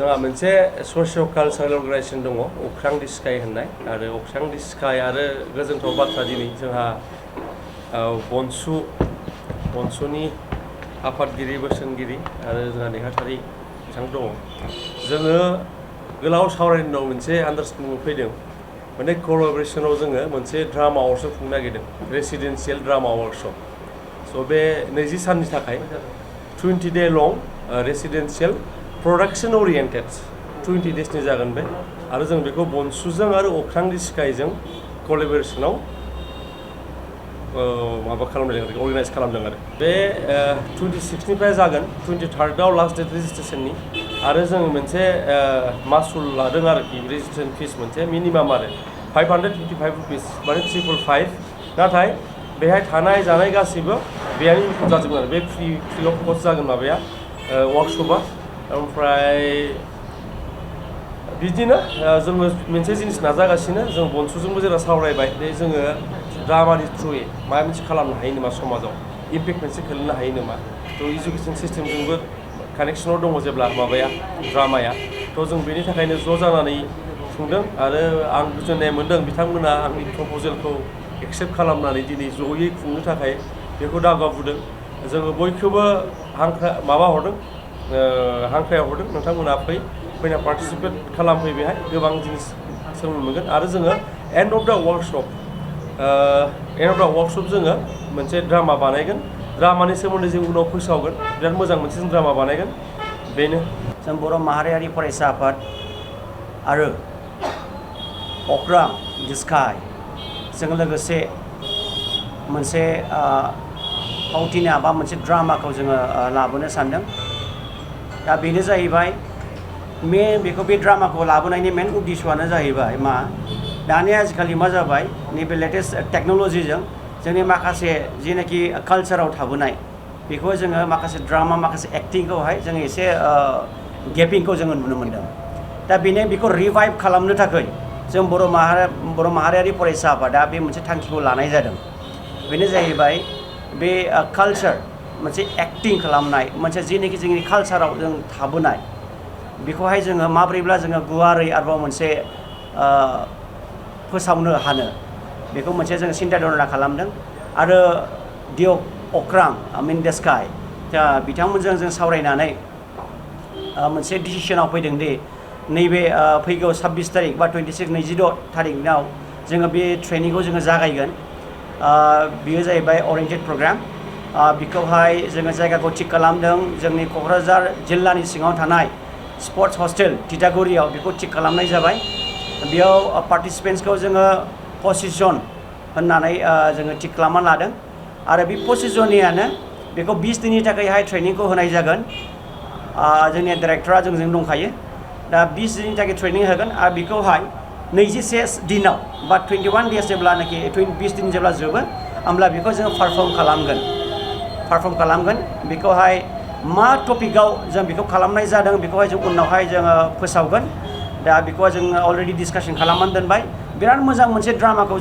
जोंहा मोनसे socio' cultural organisation दङ अख्रां दि स्काइ होननाय आरो अख्रां दि स्काइ आरो गोजोनथाव बाथ्रा दिनै जोंहा बनसुनि आफादगिरि बोसोनगिरि आरो जोंहा नेहाथारि बिथां दङ। जोङो गोलाव सावरायनो उनाव मोनसे आन्डारस्टेन्डिं फैदों माने कलाबरेसनाव जोङो मोनसे ड्रामा वर्कशप खुंनो नागिरदों रेसिडेन्सियेल ड्रामा वर्कशप। स' बे 20 साननि थाखाय 20 डे लं रेसिडेन्सियेल प्रडाक्शन ओरिएन्टेड 20 डेसनि जागोन बे आरो जों बेखौ बनसुजों आरो अख्रां दि स्काइजों कलाबरेसनाव माबा खालामदों अर्गानाइज खालामदों आरो बे 26निफ्राय जागोन 23आव लास्ट डेट रेजिस्ट्रेशननि आरो जों मोनसे मासुल लादों आरोखि रेजिस्ट्रेशन फिस मोनसे मिनिमाम आरो 555 रुपिस माने 555 नाथाय बेहाय थानाय जानाय गासैबो बेहाय इनक्लुड जाजोबगोन आरो बे फ्रि अफ कस्ट जागोन माबाया वर्कशपआ। ओमफ्राय बिदिनो जोङो मोनसे जिनिस नाजागासिनो जों बनसुजोंबो जेला सावरायबाय जे जोङो ड्रामानि थ्रुयै माबा मोनसे खालामनो हायो नामा समाजाव इम्पेक्ट मोनसे खोलैनो हायो नामा थ' इडुकेसन सिस्टेमजोंबो कानेक्सनाव दङ जेब्ला माबाया ड्रामाया थ' जों बेनि थाखायनो ज' जानानै खुंदों आरो आं गोजोननाय मोन्दों बिथांमोना आंनि प्रप'जेलखौ एक्सेप्ट खालामनानै दिनै जयै खुंनो थाखाय बेखौ दावगाबोदों। जोङो बयखौबो हांख्राया हरदों नोंथांमोना फैना पार्टिसिपेट खालामफै बेहाय गोबां जिनिस सोलोंनो मोनगोन आरो जोङो एन्ड अफ दा वर्कशप जोङो मोनसे ड्रामा बानायगोन ड्रामानि सोमोन्दै जों उनाव फोसावगोन बिराद मोजां मोनसे जों ड्रामा बानायगोन बेनो। जों बर' माहारियारि फरायसा आफाद आरो अख्रां दि स्काइ जों लोगोसे मोनसे फावथिना बा मोनसे ड्रामाखौ जोङो लाबोनो सानदों। दा बेनो जाहैबाय बेखौ बे ड्रामाखौ लाबोनायनि मेन उद्देश्यआनो जाहैबाय मा दानि आजिखालि मा जाबाय नैबे लेटेस्ट टेक्न'लजिजों जोंनि माखासे जेनाखि कालचाराव थाबोनाय बेखौ जोङो माखासे ड्रामा माखासे एक्टिंखौहाय जोङो एसे गेपिंखौ जोङो नुनो मोनदों। दा बेखौ रिभाइभ खालामनो थाखाय जों बर' माहारियारि फरायसा आफादा बे मोनसे थांखिखौ लानाय जादों। बेनो जाहैबाय बे कालचार मोनसे एक्टिं खालामनाय मोनसे जेनाखि जोंनि कालचाराव जों थाबोनाय बेखौहाय जोङो माब्रैब्ला जोङो गुवारै आरोबाव मोनसे फोसावनो हानो बेखौ मोनसे जों सिन्था धारना खालामदों आरो अख्रां दि स्काइ दा बिथांमोनजों जों सावरायनानै मोनसे डिसिसनाव फैदों दि नैबे फैगौ 26 तारिख बा 26 तारिखआव जोङो बे ट्रेनिंखौ जोङो जागायगोन। बेयो जाहैबाय अरिएन्टेड प्रग्राम बेखौहाय जोङो जायगाखौ थिग खालामदों जोंनि क'क्राझार जिल्लानि सिङाव थानाय स्पर्ट्स हस्टेल तितागुरियाव बेखौ थिग खालामनाय जाबाय। बेयाव पार्टिसिपेन्ट्सखौ जोङो 25 जन होननानै जोङो थिग खालामना लादों आरो बे 25 जननियानो बेखौ 20 दिननि थाखायहाय ट्रेनिंखौ होनाय जागोन। जोंनि डाइरेक्टरा जोंजों दंखायो दा 20 दिननि थाखाय ट्रेनिं होगोन आरो बेखौहाय 21 दिनाव बा 21 डेज जेब्लानाखि 20 दिन जेब्ला जोबो होमब्ला बेखौ जोङो पारफर्म खालामगोन बेखौहाय मा टपिकआव जों बेखौ खालामनाय जादों बेखौहाय जों उनावहाय जोङो फोसावगोन। दा बेखौहाय जों अलरेडि डिसकासन खालामनानै दोनबाय बिराद मोजां मोनसे ड्रामाखौ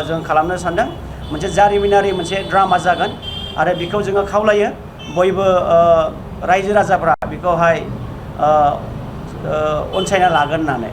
जों खालामनो सानदों मोनसे जारिमिनारि मोनसे ड्रामा जागोन आरो बेखौ जोङो खावलायो बयबो रायजो राजाफ्रा बेखौहाय अनसायना लागोन होननानै।